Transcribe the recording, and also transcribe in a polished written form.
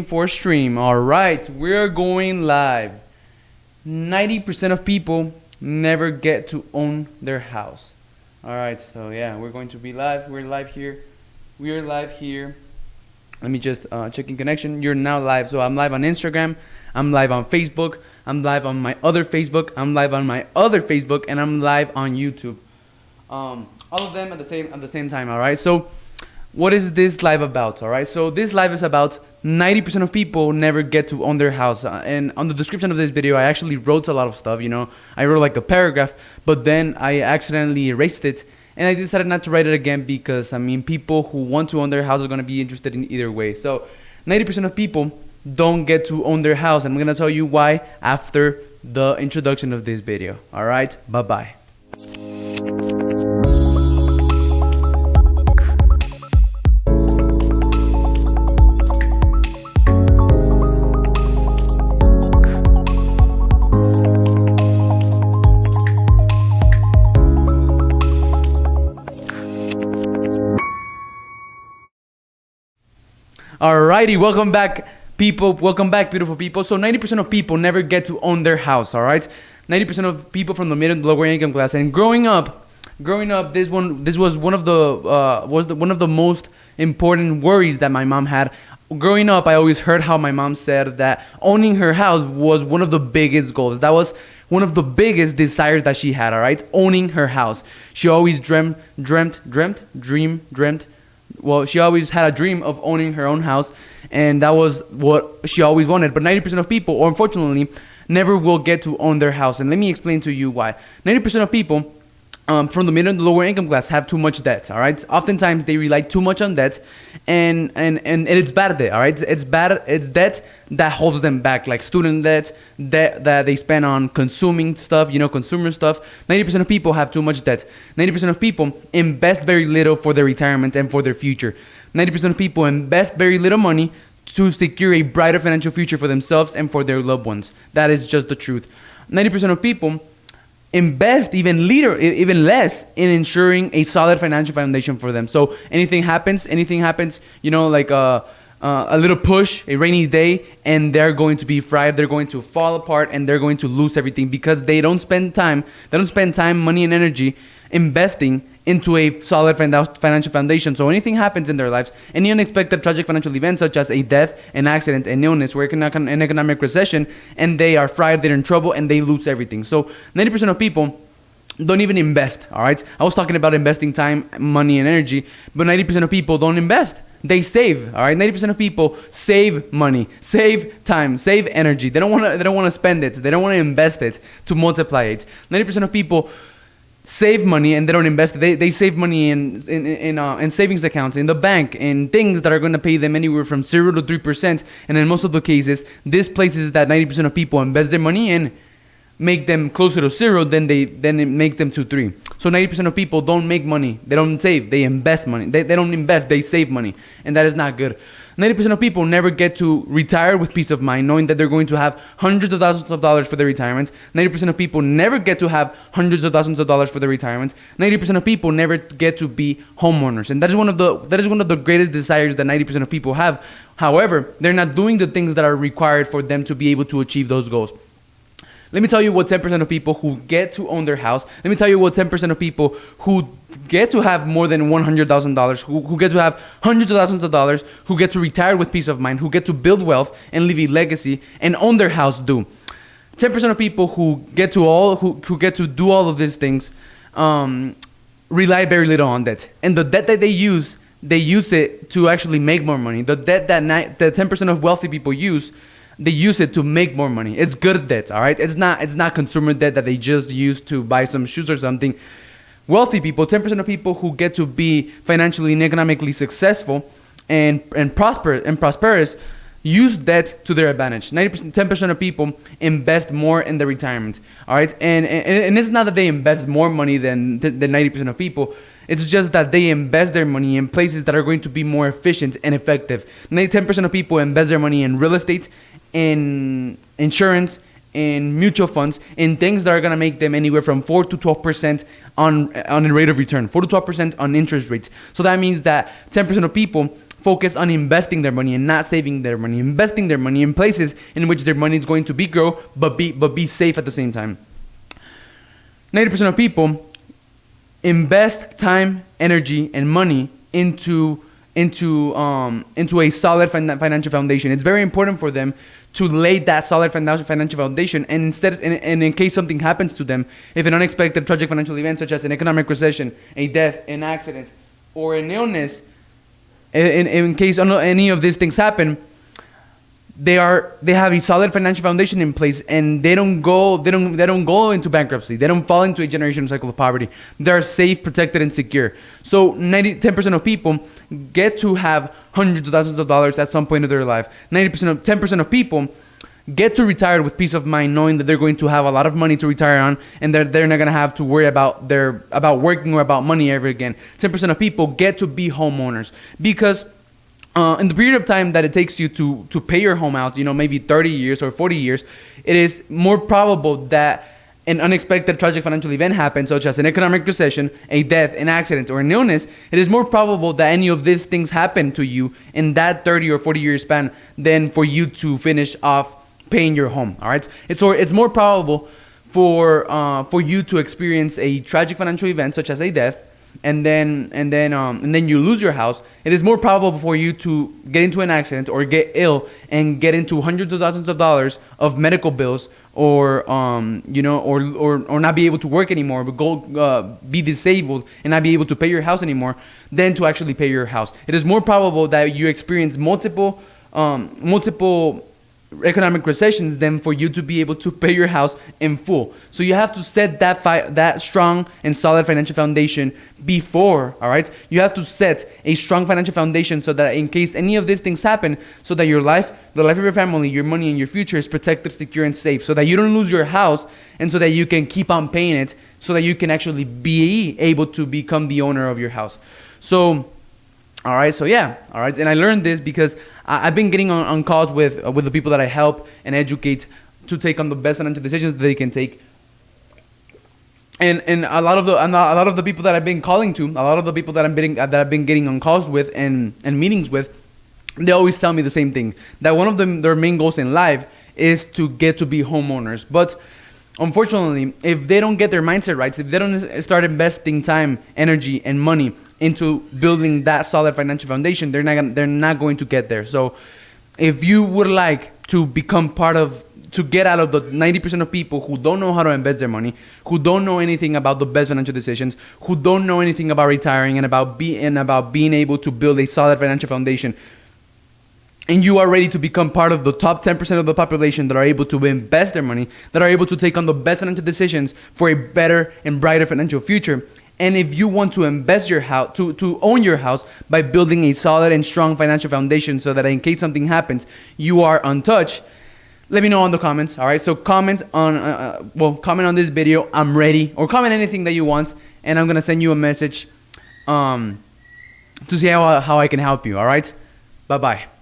For stream. All right, we're going live. 90% of people never get to own their house. All right, so yeah, we're going to be live. We're live here. We are live here. Let me just check in connection. You're now live. So I'm live on Instagram. I'm live on Facebook. I'm live on my other Facebook. I'm live on my other Facebook, and I'm live on YouTube. All of them at the same time. All right. So what is this live about? All right. So this live is about 90% of people never get to own their house. And on the description of this video, I actually wrote a lot of stuff. I wrote like a paragraph, but then I accidentally erased it. And I decided not to write it again because, people who want to own their house are going to be interested in either way. So 90% of people don't get to own their house. And I'm going to tell you why after the introduction of this video. All right. Bye-bye. Alrighty, welcome back, people. Welcome back, beautiful people. So 90% of people never get to own their house. All right, 90% of people from the middle and lower income class. And growing up, this was one of the most important worries that my mom had. Growing up, I always heard how my mom said that owning her house was one of the biggest goals. That was one of the biggest desires that she had. All right, owning her house. She always dreamt. Well, she always had a dream of owning her own house, and that was what she always wanted. But 90% of people, or unfortunately, never will get to own their house. And let me explain to you why. 90% of people from the middle and the lower income class have too much debt. All right. Oftentimes they rely too much on debt, and it's bad debt. All right. It's bad. It's debt that holds them back, like student debt that they spend on consuming stuff. Consumer stuff. 90% of people have too much debt. 90% of people invest very little for their retirement and for their future. 90% of people invest very little money to secure a brighter financial future for themselves and for their loved ones. That is just the truth. 90% of people invest even less in ensuring a solid financial foundation for them. So anything happens, like a little push, a rainy day, and they're going to be fried. They're going to fall apart, and they're going to lose everything because they don't spend time, money, and energy investing into a solid financial foundation. So anything happens in their lives, any unexpected tragic financial event such as a death, an accident, an illness, or an economic recession, and they are fried, they're in trouble, and they lose everything. So 90% of people don't even invest, all right? I was talking about investing time, money, and energy, but 90% of people don't invest. They save, all right? 90% of people save money, save time, save energy. They don't want to spend it. They don't want to invest it to multiply it. 90% of people save money and they don't invest it. They save money in savings accounts, in the bank, in things that are going to pay them anywhere from 0 to 3%. And in most of the cases, these places that 90% of people invest their money in make them closer to 0 than it makes them to 3. So 90% of people don't make money. They don't save. They invest money. They don't invest. They save money. And that is not good. 90% of people never get to retire with peace of mind, knowing that they're going to have hundreds of thousands of dollars for their retirement. 90% of people never get to have hundreds of thousands of dollars for their retirement. 90% of people never get to be homeowners. And that is one of the greatest desires that 90% of people have. However, they're not doing the things that are required for them to be able to achieve those goals. Let me tell you what 10% of people who get to own their house, let me tell you what 10% of people who get to have more than $100,000, who get to have hundreds of thousands of dollars, who get to retire with peace of mind, who get to build wealth and leave a legacy and own their house do. 10% of people who get to do all of these things rely very little on debt. And the debt that they use it to actually make more money. The debt that 10% of wealthy people use, they use it to make more money. It's good debt, all right? It's not consumer debt that they just use to buy some shoes or something. Wealthy people, 10% of people who get to be financially and economically successful and prosperous, use debt to their advantage. 10% of people invest more in their retirement, all right? And it's not that they invest more money than 90% of people. It's just that they invest their money in places that are going to be more efficient and effective. 10% of people invest their money in real estate, in insurance, in mutual funds, in things that are going to make them anywhere from 4 to 12% on a rate of return, 4 to 12% on interest rates. So that means that 10% of people focus on investing their money and not saving their money, investing their money in places in which their money is going to be grow, but be safe at the same time. 90% of people invest time, energy, and money into a solid financial foundation. It's very important for them to lay that solid financial foundation, and in case something happens to them, if an unexpected tragic financial event such as an economic recession, a death, an accident, or an illness, in case any of these things happen, they have a solid financial foundation in place, and they don't go into bankruptcy. They don't fall into a generational cycle of poverty. They're safe, protected, and secure. So 10% of people get to have hundreds of thousands of dollars at some point of their life. 10% of people get to retire with peace of mind, knowing that they're going to have a lot of money to retire on, and they're not going to have to worry about working or about money ever again. 10% of people get to be homeowners because in the period of time that it takes you to pay your home out, maybe 30 years or 40 years, it is more probable that an unexpected tragic financial event happens, such as an economic recession, a death, an accident, or an illness. It is more probable that any of these things happen to you in that 30 or 40 year span than for you to finish off paying your home. All right, it's more probable for you to experience a tragic financial event such as a death, and then you lose your house. It is more probable for you to get into an accident or get ill and get into hundreds of thousands of dollars of medical bills, or or not be able to work anymore, but be disabled and not be able to pay your house anymore, than to actually pay your house. It is more probable that you experience multiple economic recessions than for you to be able to pay your house in full. So you have to set that strong and solid financial foundation before. All right, you have to set a strong financial foundation so that in case any of these things happen, so that your life, the life of your family, your money, and your future is protected, secure, and safe, so that you don't lose your house, and so that you can keep on paying it, so that you can actually be able to become the owner of your house. So all right, and I learned this because I've been getting on calls with the people that I help and educate to take on the best financial decisions that they can take. And a lot of the people that I've been calling to, a lot of the people that I've been getting on calls with and meetings with, they always tell me the same thing, that one of their main goals in life is to get to be homeowners. But unfortunately, if they don't get their mindset right, if they don't start investing time, energy, and money into building that solid financial foundation, they're not going to get there. So if you would like to get out of the 90% of people who don't know how to invest their money, who don't know anything about the best financial decisions, who don't know anything about retiring and about being able to build a solid financial foundation, and you are ready to become part of the top 10% of the population that are able to invest their money, that are able to take on the best financial decisions for a better and brighter financial future, and if you want to invest your house, to own your house by building a solid and strong financial foundation so that in case something happens, you are untouched, let me know in the comments. All right, so comment on this video, I'm ready, or comment anything that you want, and I'm going to send you a message to see how I can help you. All right, bye-bye.